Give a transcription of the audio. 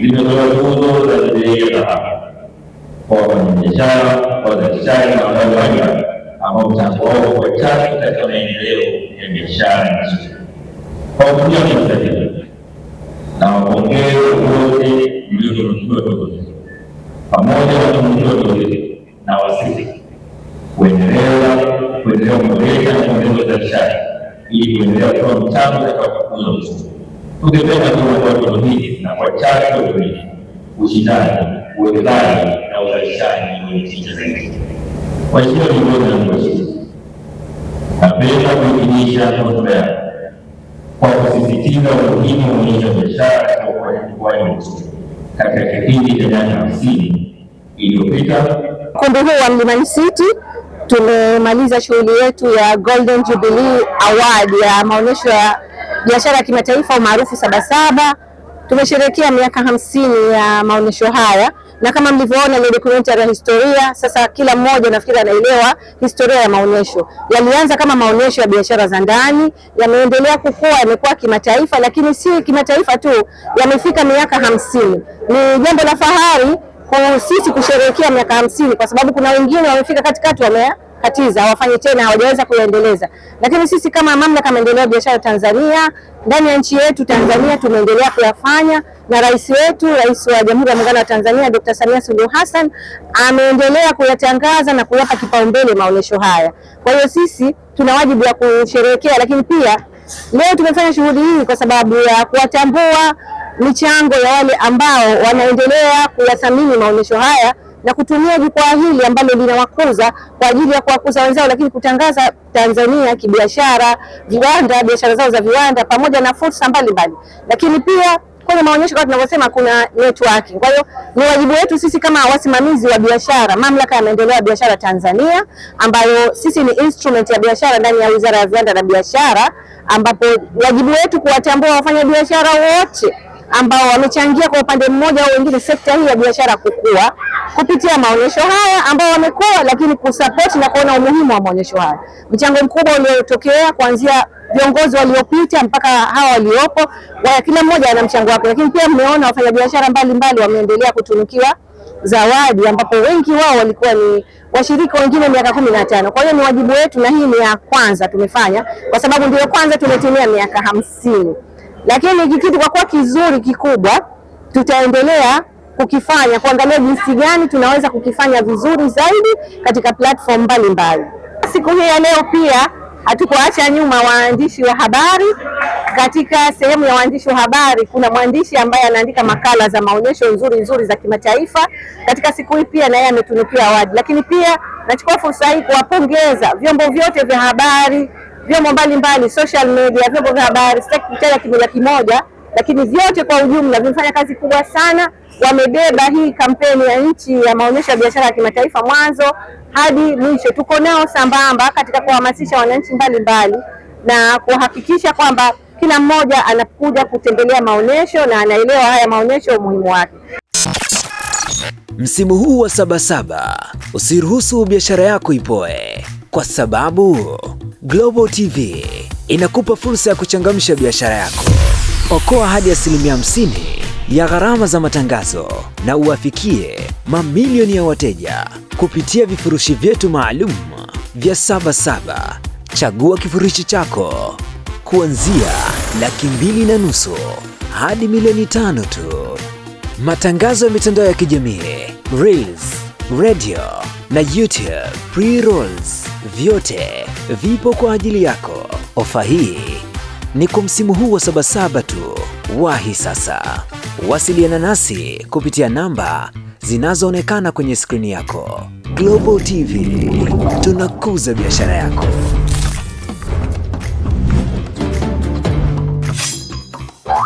limetoa tuzo za bei ya dhahabu kwa wafanyabiashara, wazalishaji na wadau mbalimbali ambao mchango wao kwa chachu katika maendeleo ya biashara nchini. Kwa kutumia fursa hii na wapongeze wote mliotunukiwa tuzo hizi pamoja na watunukiwa tuzo hizi na wasifu kuendelea kuboresha na kuongeza uzalishaji ili kuendelea kutoa mchango katika kukuza uchumi. Tungependa kuona tuzo hizi na kwa chachu ya utulivu, ushindani, uwekezaji na uzalishaji wenye tija zaidi. Kwa hiyo viongozi na mheshimiwa, napenda kuhitimisha hotuba yangu kwa kusisitiza umuhimu wa maonyesho ya biashara katika ukuaji wa uchumi katika kipindi cha miaka 50 iliyopita. Ukumbi huu wa Mlimani City tumemaliza shughuli yetu ya Golden Jubilee Award ya maonyesho ya biashara ya kimataifa maarufu Sabasaba. Tumesherehekea miaka 50 ya maonyesho haya, na kama mlivyoona ni documentary ya historia. Sasa kila mmoja nafikiri anaelewa historia ya maonyesho. Yalianza kama maonyesho ya biashara za ndani, yameendelea kukua, yamekuwa kimataifa, lakini si kimataifa tu, yamefika miaka 50. Ni jambo la fahari kwa sisi kusherehekea miaka 50 kwa sababu kuna wengine wamefika katikati wamekatiza, hawafanye tena, hawajaweza kuendeleza. Lakini sisi kama Mamlaka ya Maendeleo ya Biashara Tanzania, ndani ya nchi yetu Tanzania, tumeendelea kuyafanya, na rais wetu, Rais wa Jamhuri ya Muungano wa Tanzania Dr. Samia Suluhu Hassan ameendelea kuyatangaza na kuyapa kipaumbele maonyesho haya. Kwa hiyo sisi tuna wajibu wa kusherehekea, lakini pia leo tumefanya shughuli hii kwa sababu ya kuwatambua michango ya wale ambao wanaendelea kuyathamini maonyesho haya na kutumia jukwaa hili ambalo linawakuza kwa ajili ya kuwakuza wenzao, lakini kutangaza Tanzania kibiashara, viwanda, biashara zao za viwanda pamoja na fursa mbalimbali. Lakini pia kwenye maonyesho kama tunavyosema kuna networking. Kwa hiyo ni wajibu wetu sisi kama wasimamizi wa biashara, Mamlaka ya Maendeleo ya Biashara Tanzania, ambayo sisi ni instrument ya biashara ndani ya Wizara ya Viwanda na Biashara, ambapo wajibu wetu kuwatambua wafanyabiashara wote ambao wamechangia kwa upande mmoja au wengine sekta hii ya biashara kukua kupitia maonyesho haya, ambao wamekuwa lakini kusupport na kuona umuhimu wa maonyesho haya. Mchango mkubwa uliotokea kuanzia viongozi waliopita mpaka hawa waliopo, wa kila mmoja ana mchango wake, lakini pia mmeona wafanyabiashara mbalimbali wameendelea kutunukiwa zawadi, ambapo wengi wao walikuwa ni washirika wengine miaka 15. Kwa hiyo ni wajibu wetu, na hii ni ya kwanza tumefanya kwa sababu ndio kwanza tumetimia miaka 50. Lakini hiki kitu kwa kuwa kizuri kikubwa, tutaendelea kukifanya, kuangalia jinsi gani tunaweza kukifanya vizuri zaidi katika platform mbalimbali. Siku hii ya leo pia hatukuacha nyuma waandishi wa habari. Katika sehemu ya waandishi wa habari kuna mwandishi ambaye anaandika makala za maonyesho nzuri za kimataifa. Katika siku hii pia na yeye ametunukiwa award. Lakini pia nachukua fursa hii kuwapongeza vyombo vyote vya habari, vyombo mbalimbali, social media, vyombo vya habari, sitaki kutaja kimoja, lakini vyote kwa ujumla vimefanya kazi kubwa sana. Wamebeba hii kampeni ya nchi ya maonyesho ya biashara ya kimataifa mwanzo hadi mwisho. Tuko nao sambamba katika kuhamasisha wananchi mbalimbali na kuhakikisha kwamba kila mmoja anakuja kutembelea maonyesho na anaelewa haya maonyesho umuhimu wake. Msimu huu wa Sabasaba, usiruhusu biashara yako ipoe, kwa sababu Global TV inakupa fursa ya kuchangamsha biashara yako. Okoa hadi 50% ya gharama za matangazo na uwafikie mamilioni ya wateja kupitia vifurushi vyetu maalum vya Sabasaba. Chagua kifurushi chako kuanzia $2.5 hadi $1.5 tu. Matangazo ya mitandao ya kijamii, Reels, radio na YouTube pre-rolls, vyote vipo kwa ajili yako. Ofa hii ni kwa msimu huu wa Sabasaba tu. Wahi sasa. Wasiliana nasi kupitia namba zinazoonekana kwenye skrini yako. Global TV, tunakuza biashara yako.